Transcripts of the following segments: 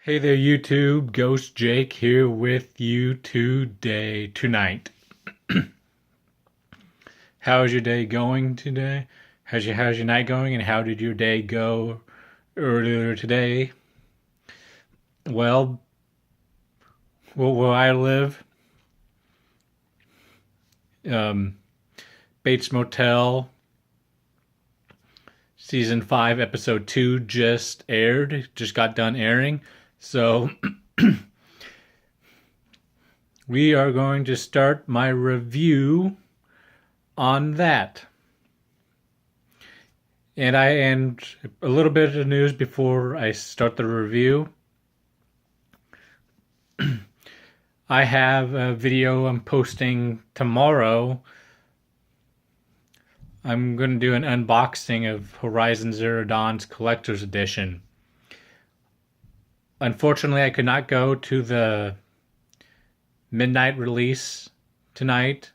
Hey there, YouTube. Ghost Jake here with you tonight. How's your day going today? How's your night going, and how did your day go earlier today? Well, where I live, um, Bates Motel season 5, episode 2 just aired. Just got done airing, so we are going to start my review on that. And a little bit of news before I start the review. I have a video I'm posting tomorrow. I'm going to do an unboxing of Horizon Zero Dawn's Collector's Edition. Unfortunately, I could not go to the midnight release tonight,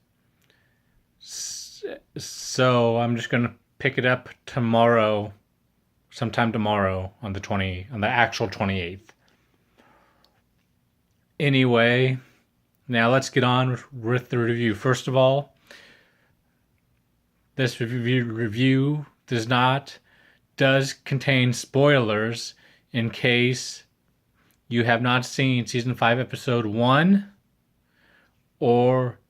so I'm just going to pick it up tomorrow, sometime tomorrow on the actual 28th. Anyway, now let's get on with the review. First of all, this review does contain spoilers in case you have not seen season 5 episode 1 or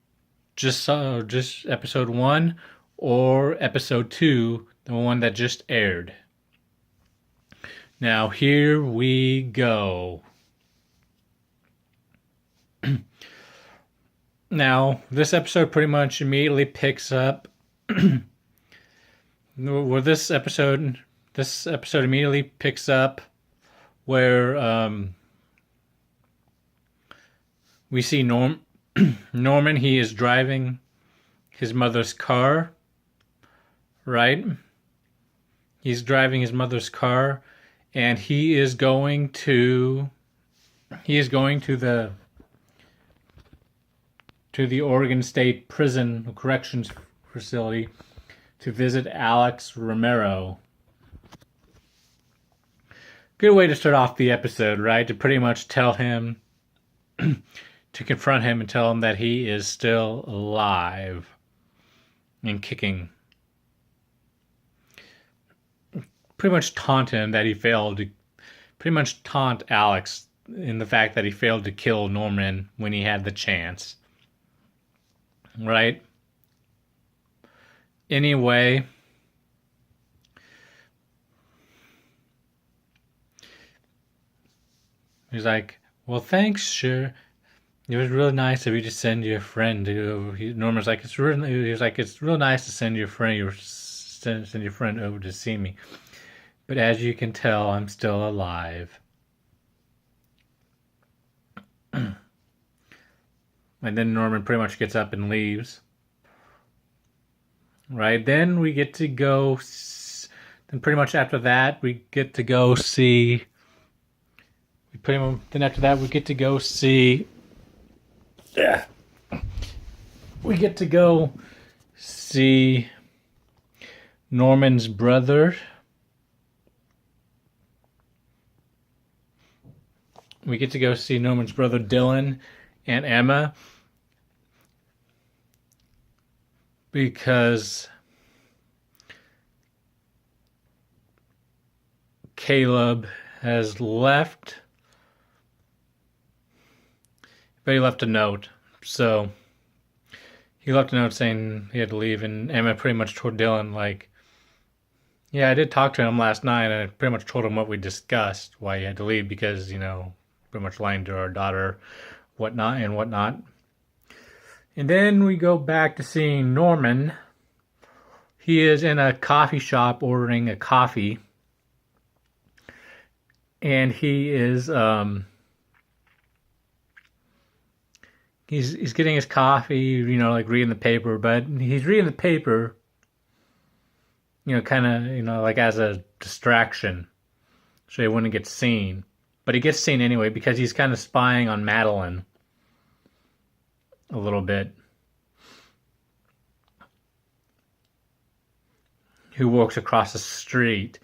just episode 1 or episode 2, the one that just aired. Now here we go. Now, this episode pretty much immediately picks up where this episode immediately picks up where we see Norman. He is driving his mother's car, right? He's driving his mother's car, and he is going to the Oregon State Prison Corrections Facility to visit Alex Romero. Good way to start off the episode, right? To pretty much tell him, to confront him and tell him that he is still alive and kicking. Pretty much taunt him that he failed to, pretty much taunt Alex in the fact that he failed to kill Norman when he had the chance. Right? Anyway, he's like, well, thanks, sure. It was really nice of you to send your friend to. Norman's like, it's real nice to send your friend over to see me. But as you can tell, I'm still alive. And then Norman pretty much gets up and leaves. Right? Then we get to go. Then pretty much after that, we get to go see. Then after that, we get to go see. Yeah. We get to go see Norman's brother. We get to go see Norman's brother Dylan and Emma, because Caleb has left, but he left a note. So he left a note saying he had to leave, and Emma pretty much told Dylan, like, yeah, I did talk to him last night, and I pretty much told him what we discussed, why he had to leave, because, pretty much lying to our daughter, whatnot. And then we go back to seeing Norman. He is in a coffee shop ordering a coffee. And he is he's getting his coffee, like reading the paper, but he's reading the paper, kind of, like as a distraction, so he wouldn't get seen. But he gets seen anyway because he's kind of spying on Madeline a little bit, who walks across the street.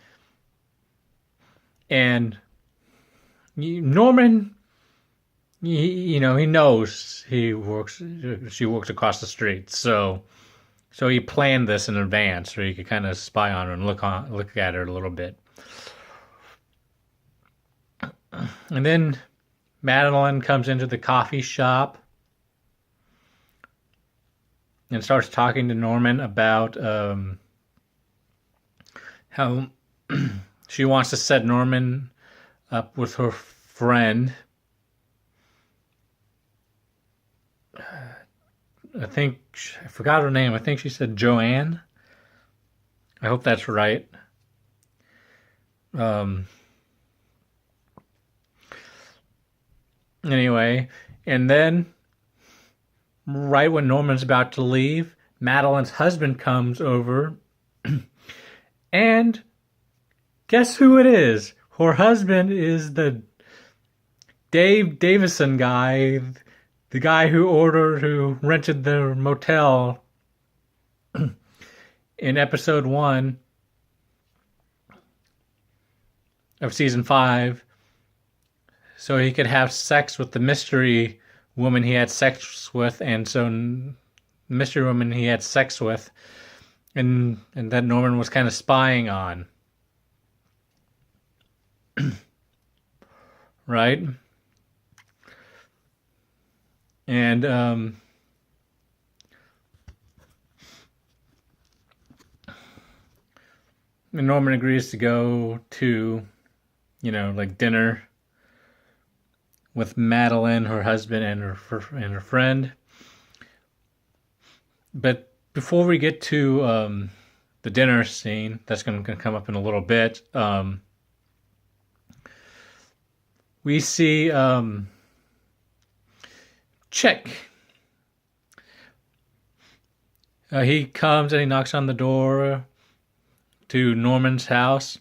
And Norman, he knows she works across the street, so he planned this in advance, so he could kind of spy on her and look at her a little bit. And then Madeline comes into the coffee shop and starts talking to Norman about how she wants to set Norman up with her friend. I forgot her name. I think she said Joanne. I hope that's right. Anyway, and then right when Norman's about to leave, Madeline's husband comes over, and guess who it is? Her husband is the Dave Davison guy, the guy who rented the motel in episode 1 of season 5, so he could have sex with the mystery woman he had sex with, and so the mystery woman he had sex with, and that Norman was kind of spying on. Right? And Norman agrees to go to, like dinner with Madeline, her husband, and her friend. But before we get to the dinner scene, that's going to come up in a little bit. We see Chick. He comes and he knocks on the door to Norman's house.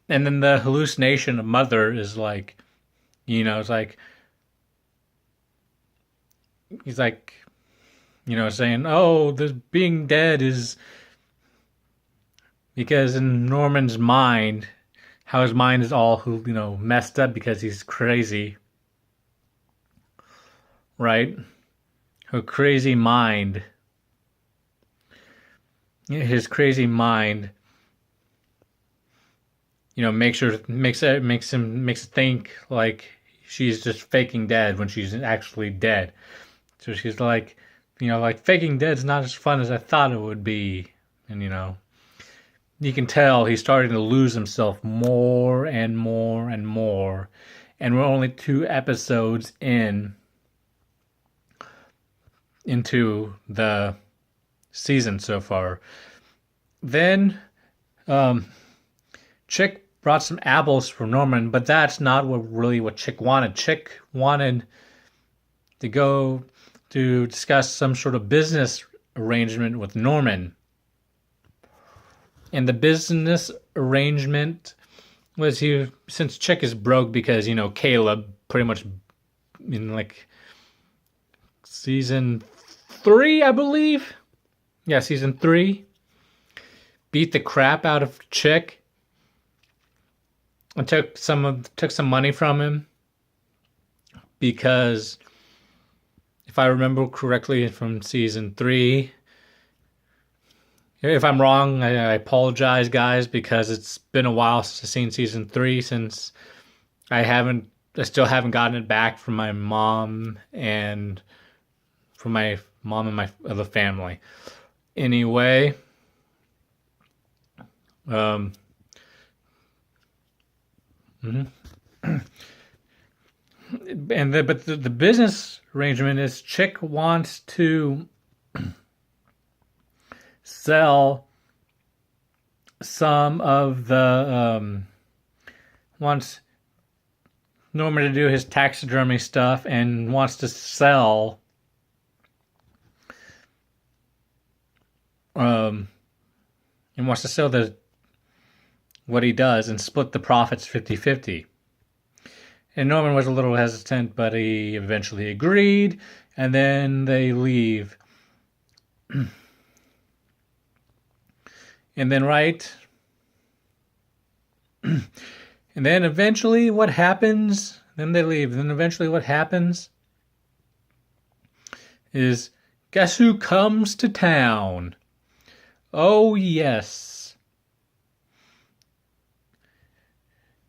And then the hallucination of Mother is like, it's like, he's like, saying, oh, the being dead is because in Norman's mind, how his mind is all, messed up because he's crazy. Right? Her crazy mind. His crazy mind, makes him think like she's just faking dead when she's actually dead. So she's like, like faking dead's not as fun as I thought it would be. And you can tell he's starting to lose himself more and more and more. And we're only 2 episodes into the season so far. Then Chick brought some apples for Norman, but that's not what Chick wanted. Chick wanted to go to discuss some sort of business arrangement with Norman. And the business arrangement was since Chick is broke because, Caleb pretty much in like season 3, I believe. Yeah, season 3. Beat the crap out of Chick and took some money from him because if I remember correctly from season 3, if I'm wrong, I apologize, guys, because it's been a while since I've seen season 3, since I still haven't gotten it back from my mom and from my mom and my other family. Anyway, but the business arrangement is Chick wants to sell some of the wants Norman to do his taxidermy stuff and wants to sell what he does and split the profits 50-50. And Norman was a little hesitant, but he eventually agreed, and then they leave. And then And then eventually what happens, then they leave. Then eventually what happens is, guess who comes to town? Oh, yes.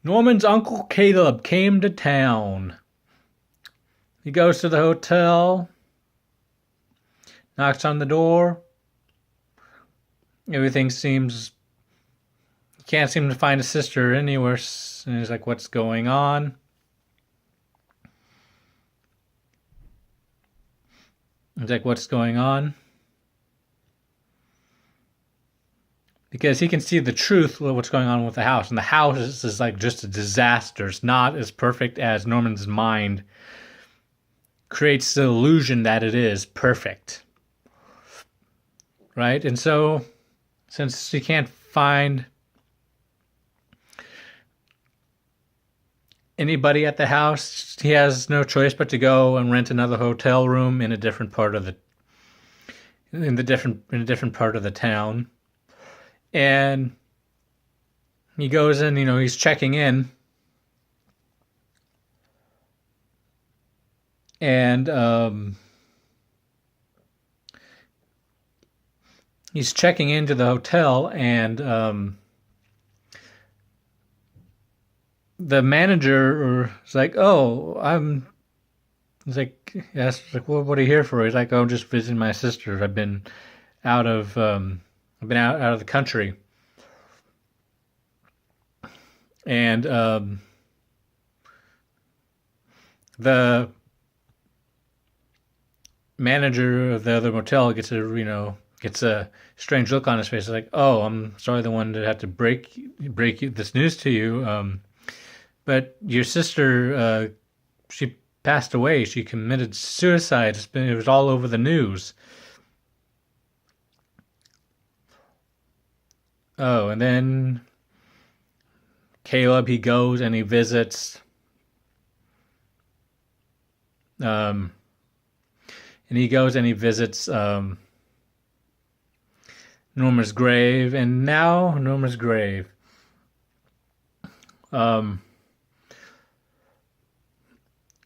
Norman's Uncle Caleb came to town. He goes to the hotel, knocks on the door. Everything seems... He can't seem to find his sister anywhere. And he's like, what's going on? He's like, what's going on? Because he can see the truth of what's going on with the house. And the house is like just a disaster. It's not as perfect as Norman's mind creates the illusion that it is perfect. Right? And so, since he can't find anybody at the house, he has no choice but to go and rent another hotel room in a different part of a different part of the town. And he goes in, he's checking in. And he's checking into the hotel, and the manager is like, "Oh, He's like, yes, like, what are you here for?" He's like, "Oh, I'm just visiting my sister. I've been out of the country." And the manager of the other motel gets a strange look on his face. He's like, "Oh, I'm sorry, the one that had to break this news to you. But your sister, she passed away. She committed suicide. It was all over the news." Oh, and then Caleb, he goes and he visits, and he goes and he visits Norma's grave, and now Norma's grave.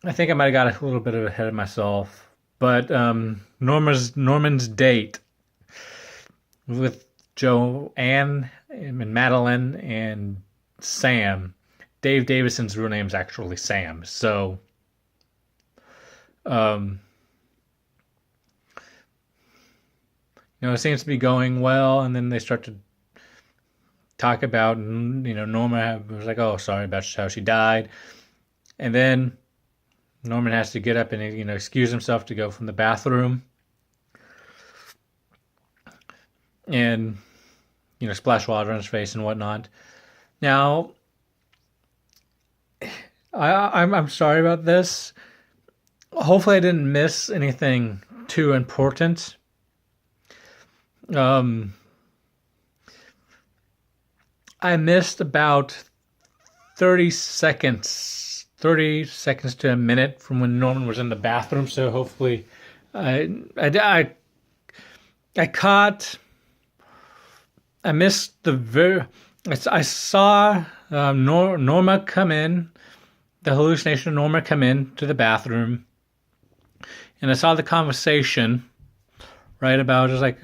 I think I might have got a little bit ahead of myself, but Norman's date with Joanne and Madeline and Sam. Dave Davison's real name is actually Sam. So, it seems to be going well, and then they start to talk about, Norma was like, "Oh, sorry about how she died," and then Norman has to get up and excuse himself to go from the bathroom, and splash water on his face and whatnot. Now, I'm sorry about this. Hopefully, I didn't miss anything too important. I missed about 30 seconds to a minute from when Norman was in the bathroom. So hopefully, I missed I saw Norma come in, the hallucination of Norma come in to the bathroom, and I saw the conversation, right, about just like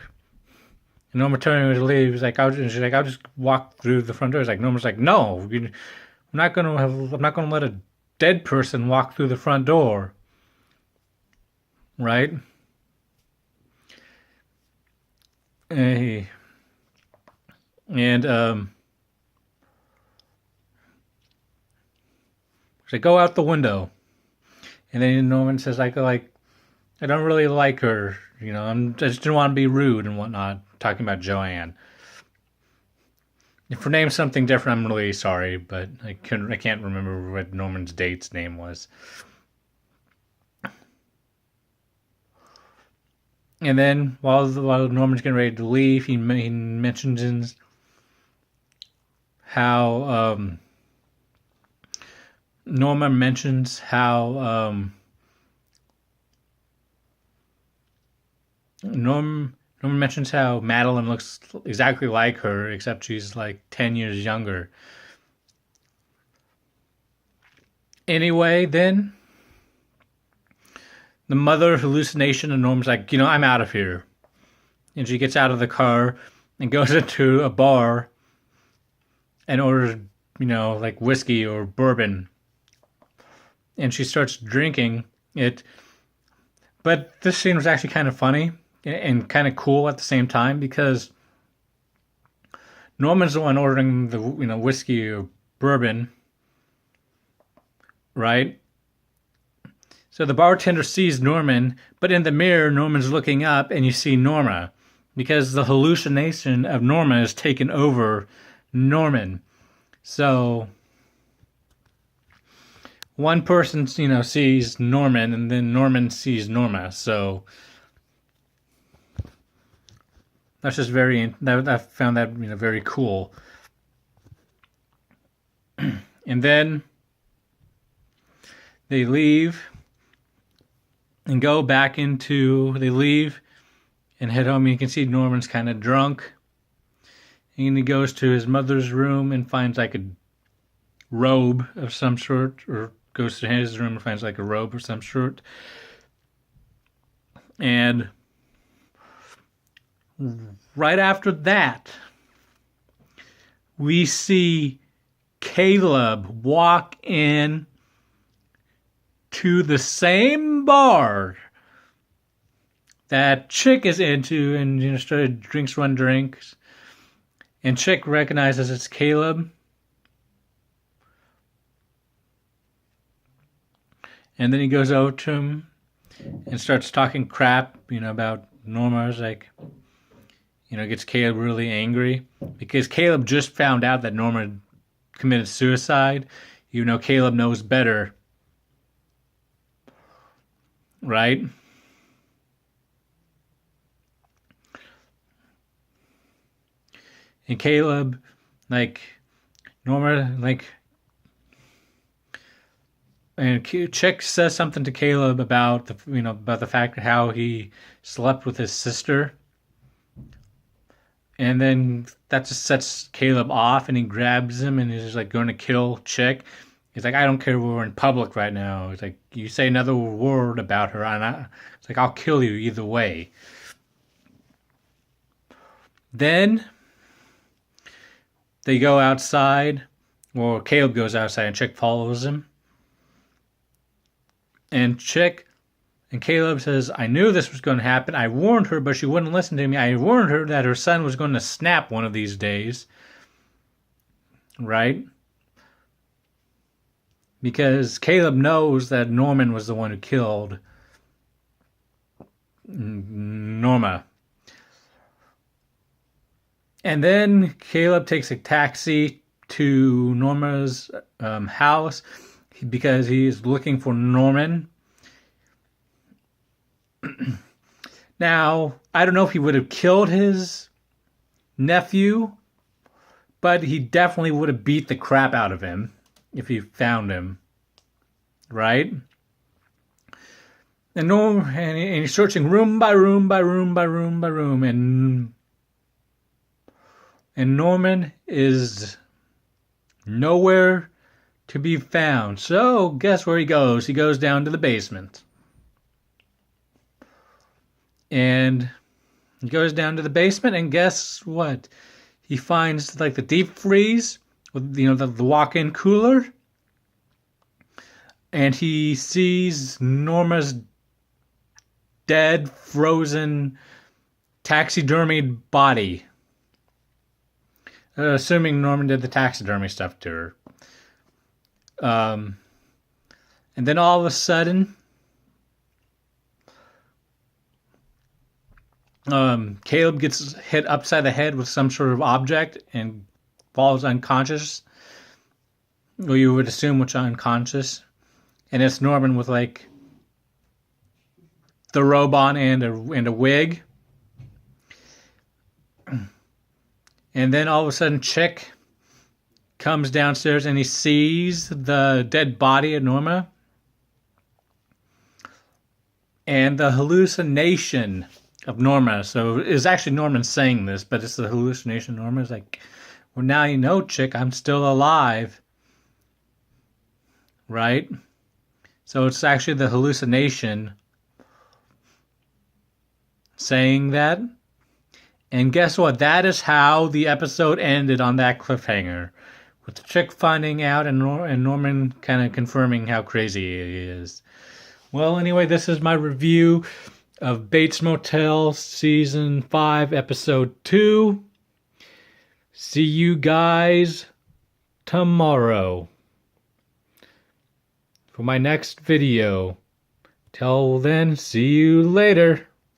Norma turning to leave. She's like, I'll just walk through the front door. It's like, Norma's like, "No, I'm not gonna let a dead person walk through the front door," right? And she's like, "Go out the window," and then Norman says, like, "I don't really like her, I just didn't want to be rude and whatnot," talking about Joanne. If her name's something different, I'm really sorry, but I can't remember what Norman's date's name was. And then while Norman's getting ready to leave, he mentions how Norma mentions how Norma mentions how Madeline looks exactly like her, except she's like 10 years younger. Anyway, then the mother hallucination and Norm's like, I'm out of here. And she gets out of the car and goes into a bar and orders, like whiskey or bourbon. And she starts drinking it. But this scene was actually kind of funny and kind of cool at the same time because Norman's the one ordering the whiskey or bourbon, right? So the bartender sees Norman, but in the mirror, Norman's looking up and you see Norma because the hallucination of Norma has taken over Norman. So one person, sees Norman and then Norman sees Norma. So that's just I found that, very cool. And then they leave and they leave and head home. You can see Norman's kind of drunk. And he goes to his mother's room and finds like a robe of some sort, or goes to his room and finds like a robe of some sort. And right after that, we see Caleb walk in to the same bar that Chick is into and started drinks run drinks. And Chick recognizes it's Caleb. And then he goes over to him and starts talking crap, about Norma's like, gets Caleb really angry because Caleb just found out that Norma committed suicide. Caleb knows better. Right? And Caleb, Norma, and Chick says something to Caleb about the fact how he slept with his sister. And then that just sets Caleb off, and he grabs him, and he's just going to kill Chick. He's like, I don't care, we're in public right now. He's like, you say another word about her, and it's like, I'll kill you either way. Then they go outside, or Caleb goes outside, and Chick follows him. And Caleb says, I knew this was going to happen. I warned her, but she wouldn't listen to me. I warned her that her son was going to snap one of these days. Right? Because Caleb knows that Norman was the one who killed Norma. And then Caleb takes a taxi to Norma's house because he's looking for Norman. Now, I don't know if he would have killed his nephew, but he definitely would have beat the crap out of him if he found him. Right? And he's searching room by room by room by room by room, and Norman is nowhere to be found. So, guess where he goes? He goes down to the basement. And he goes down to the basement, and guess what? He finds the deep freeze with the walk-in cooler, and he sees Norma's dead, frozen, taxidermied body. Assuming Norman did the taxidermy stuff to her. And then all of a sudden, Caleb gets hit upside the head with some sort of object and falls unconscious. Well, you would assume which unconscious. And it's Norman with the robe on and a wig. And then all of a sudden, Chick comes downstairs and he sees the dead body of Norma. And the hallucination of Norma. So it's actually Norman saying this, but it's the hallucination. Norma's like, well, now you know, Chick, I'm still alive. right? So it's actually the hallucination saying that. And guess what? That is how the episode ended, on that cliffhanger, with the chick finding out and Norman kind of confirming how crazy he is. Well, anyway, this is my review of Bates Motel Season 5, Episode 2. See you guys tomorrow for my next video. Till then, see you later.